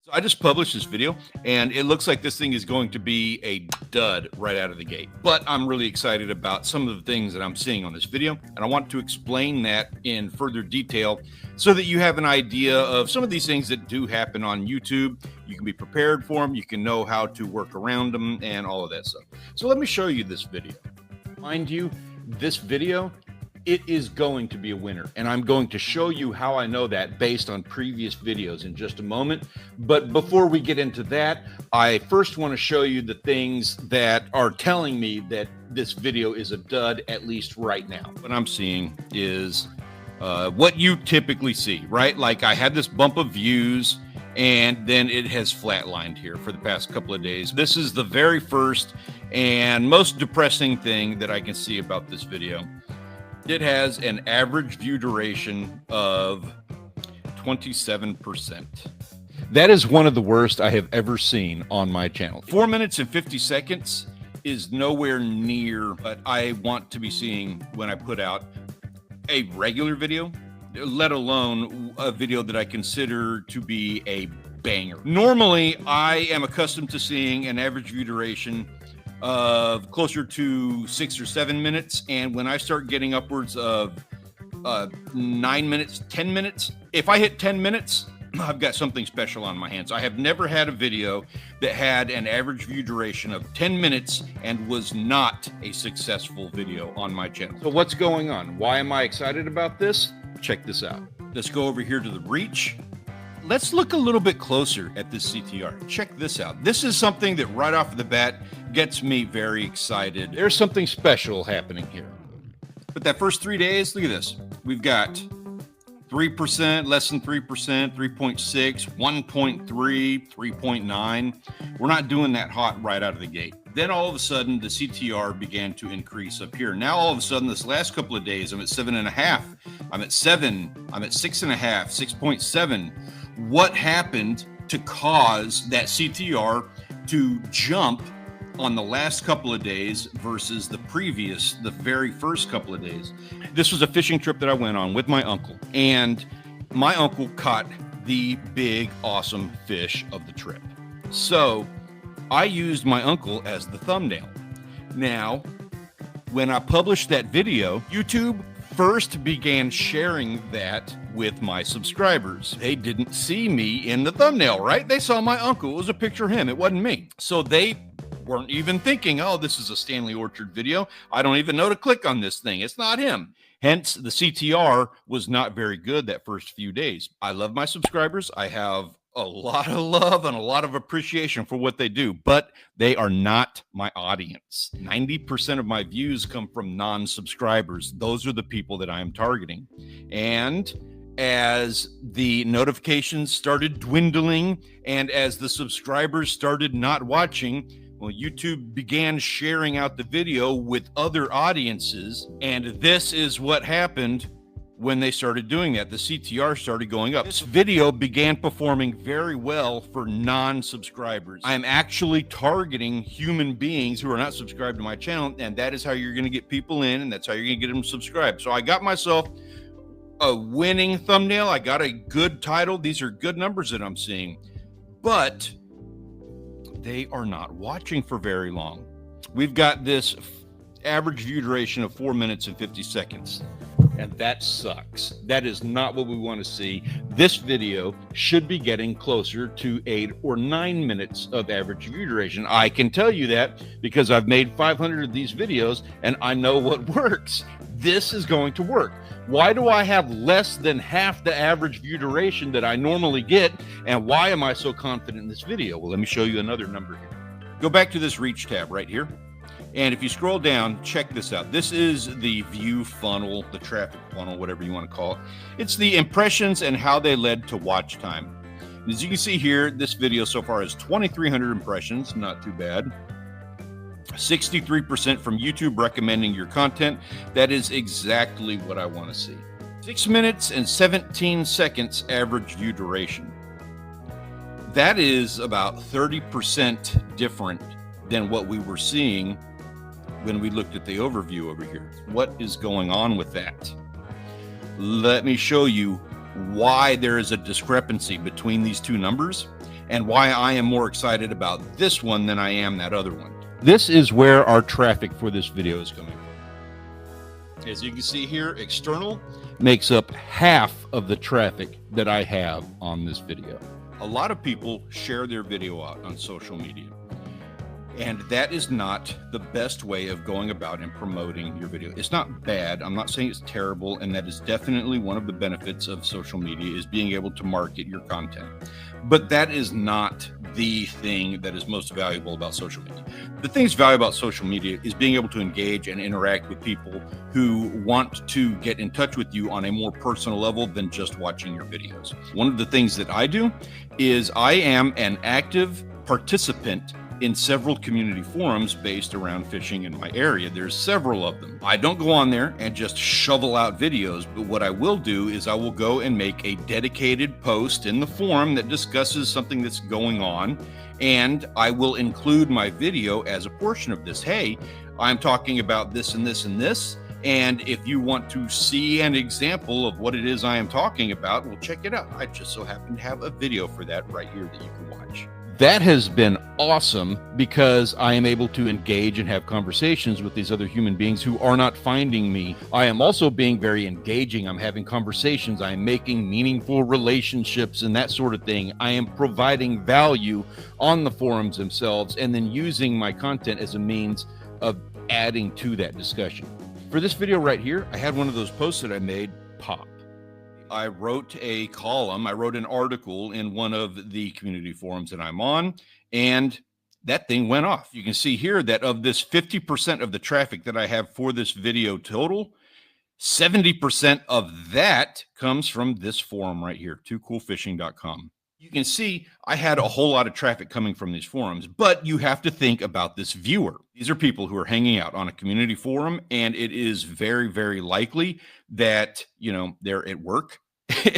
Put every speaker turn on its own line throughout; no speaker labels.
So I just published this video and it looks like this thing is going to be a dud right out of the gate. But I'm really excited about some of the things that I'm seeing on this video. And I want to explain that in further detail so that you have an idea of some of these things that do happen on YouTube. You can be prepared for them. You can know how to work around them and all of that stuff. So let me show you this video. Mind you, this video, it is going to be a winner, and I'm going to show you how I know that based on previous videos in just a moment. But before we get into that, I first want to show you the things that are telling me that this video is a dud, at least right now. What I'm seeing is what you typically see, right? Like I had this bump of views and then it has flatlined here for the past couple of days. This is the very first and most depressing thing that I can see about this video. It has an average view duration of 27%. That is one of the worst I have ever seen on my channel. 4 minutes and 50 seconds is nowhere near what I want to be seeing when I put out a regular video, let alone a video that I consider to be a banger. Normally, I am accustomed to seeing an average view duration of closer to 6 or 7 minutes, and when I start getting upwards of 9 minutes, 10 minutes, if I hit 10 minutes, I've got something special on my hands. I have never had a video that had an average view duration of 10 minutes and was not a successful video on my channel. So what's going on? Why am I excited about this? Check this out. Let's go over here to the reach. Let's look a little bit closer at this CTR. Check this out. This is something that right off the bat gets me very excited. There's something special happening here. But that first 3 days, look at this. We've got 3%, less than 3%, 3.6, 1.3, 3.9. We're not doing that hot right out of the gate. Then all of a sudden, the CTR began to increase up here. Now, all of a sudden, this last couple of days, I'm at 7.5. I'm at 7. I'm at 6.5, 6.7. What happened to cause that CTR to jump on the last couple of days versus the very first couple of days? This was a fishing trip that I went on with my uncle, and my uncle caught the big, awesome fish of the trip. So I used my uncle as the thumbnail. Now, when I published that video, YouTube first began sharing that with my subscribers. They didn't see me in the thumbnail, right? They saw my uncle. It was a picture of him. It wasn't me. So they weren't even thinking, oh, this is a Stanley Orchard video. I don't even know to click on this thing. It's not him. Hence, the CTR was not very good that first few days. I love my subscribers. I have a lot of love and a lot of appreciation for what they do, but they are not my audience. 90% of my views come from non-subscribers. Those are the people that I am targeting. And as the notifications started dwindling and as the subscribers started not watching, well, YouTube began sharing out the video with other audiences. And this is what happened when they started doing that. The CTR started going up. This video began performing very well for non-subscribers. I'm actually targeting human beings who are not subscribed to my channel, and that is how you're going to get people in, and that's how you're going to get them subscribed. So I got myself a winning thumbnail. I got a good title. These are good numbers that I'm seeing, but they are not watching for very long. We've got this average view duration of 4 minutes and 50 seconds. And that sucks. That is not what we want to see. This video should be getting closer to 8 or 9 minutes of average view duration. I can tell you that because I've made 500 of these videos and I know what works. This is going to work. Why do I have less than half the average view duration that I normally get? And why am I so confident in this video? Well, let me show you another number here. Go back to this reach tab right here. And if you scroll down, check this out. This is the view funnel, the traffic funnel, whatever you want to call it. It's the impressions and how they led to watch time. And as you can see here, this video so far has 2,300 impressions, not too bad. 63% from YouTube recommending your content. That is exactly what I want to see. 6 minutes and 17 seconds average view duration. That is about 30% different than what we were seeing when we looked at the overview over here. What is going on with that? Let me show you why there is a discrepancy between these two numbers and why I am more excited about this one than I am that other one. This is where our traffic for this video is coming from. As you can see here, external makes up half of the traffic that I have on this video. A lot of people share their video out on social media, and that is not the best way of going about and promoting your video. It's not bad. I'm not saying it's terrible, and that is definitely one of the benefits of social media, is being able to market your content. But that is not the thing that is most valuable about social media. The thing that's valuable about social media is being able to engage and interact with people who want to get in touch with you on a more personal level than just watching your videos. One of the things that I do is I am an active participant in several community forums based around fishing in my area. There's several of them. I don't go on there and just shovel out videos, but what I will do is I will go and make a dedicated post in the forum that discusses something that's going on, and I will include my video as a portion of this. Hey, I'm talking about this and this and this, and if you want to see an example of what it is I am talking about, well, check it out. I just so happen to have a video for that right here that you can watch. That has been awesome because I am able to engage and have conversations with these other human beings who are not finding me. I am also being very engaging. I'm having conversations. I am making meaningful relationships and that sort of thing. I am providing value on the forums themselves and then using my content as a means of adding to that discussion. For this video right here, I had one of those posts that I made pop. I wrote a column, I wrote an article in one of the community forums that I'm on, and that thing went off. You can see here that of this 50% of the traffic that I have for this video total, 70% of that comes from this forum right here, toocoolfishing.com. You can see I had a whole lot of traffic coming from these forums, but you have to think about this viewer. These are people who are hanging out on a community forum, and it is very, very likely that, you know, they're at work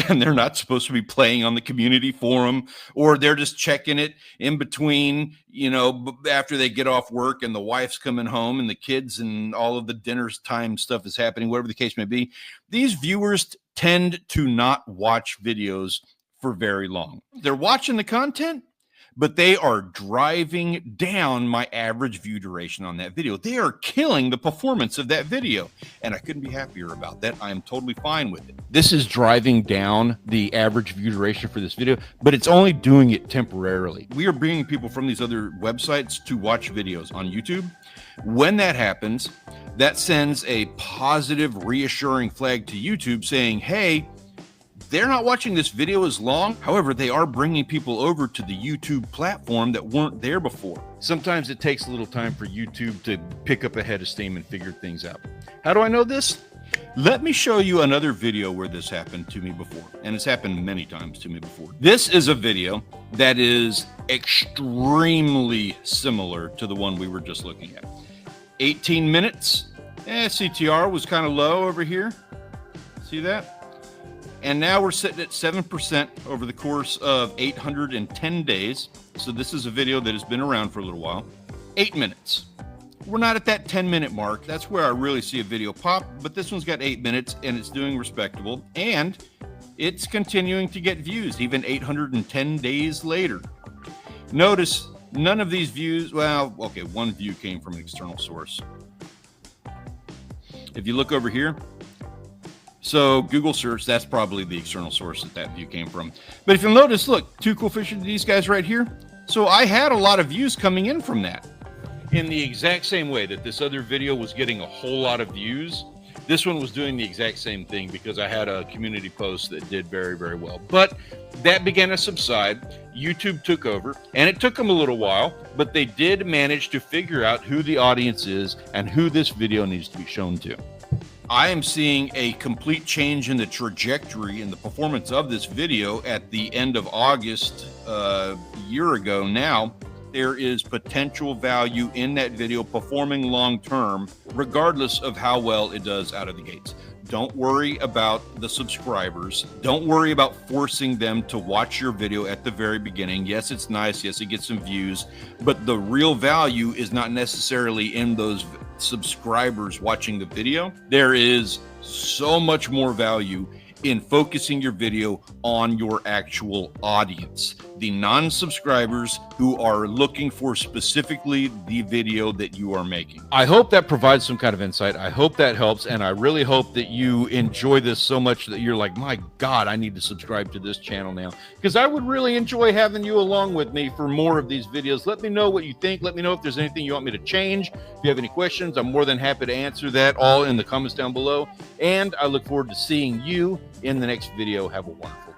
and they're not supposed to be playing on the community forum, or they're just checking it in between, you know, after they get off work and the wife's coming home and the kids and all of the dinner time stuff is happening, whatever the case may be. These viewers tend to not watch videos for very long. They're watching the content, but they are driving down my average view duration on that video. They are killing the performance of that video, and I couldn't be happier about that. I am totally fine with it. This is driving down the average view duration for this video, but it's only doing it temporarily. We are bringing people from these other websites to watch videos on YouTube. When that happens, that sends a positive, reassuring flag to YouTube saying, hey, they're not watching this video as long. However, they are bringing people over to the YouTube platform that weren't there before. Sometimes it takes a little time for YouTube to pick up a head of steam and figure things out. How do I know this? Let me show you another video where this happened to me before, and it's happened many times to me before. This is a video that is extremely similar to the one we were just looking at. 18 minutes. CTR was kind of low over here. See that? And now we're sitting at 7% over the course of 810 days. So this is a video that has been around for a little while. 8 minutes. We're not at that 10-minute mark. That's where I really see a video pop, but this one's got 8 minutes and it's doing respectable, and it's continuing to get views even 810 days later. Notice none of these views, well, okay, one view came from an external source. If you look over here, so Google search, that's probably the external source that view came from. But if you'll notice, look, Too Cool Fishing, these guys right here. So I had a lot of views coming in from that. In the exact same way that this other video was getting a whole lot of views, this one was doing the exact same thing because I had a community post that did very, very well. But that began to subside. YouTube took over, and it took them a little while, but they did manage to figure out who the audience is and who this video needs to be shown to. I am seeing a complete change in the trajectory and the performance of this video at the end of August, a year ago now. There is potential value in that video performing long term, regardless of how well it does out of the gates. Don't worry about the subscribers. Don't worry about forcing them to watch your video at the very beginning. Yes, it's nice. Yes, it gets some views, but the real value is not necessarily in those subscribers watching the video. There is so much more value in focusing your video on your actual audience, the non-subscribers who are looking for specifically the video that you are making. I hope that provides some kind of insight. I hope that helps, and I really hope that you enjoy this so much that you're like, my God, I need to subscribe to this channel now, because I would really enjoy having you along with me for more of these videos. Let me know what you think. Let me know if there's anything you want me to change. If you have any questions, I'm more than happy to answer that all in the comments down below, and I look forward to seeing you in the next video. Have a wonderful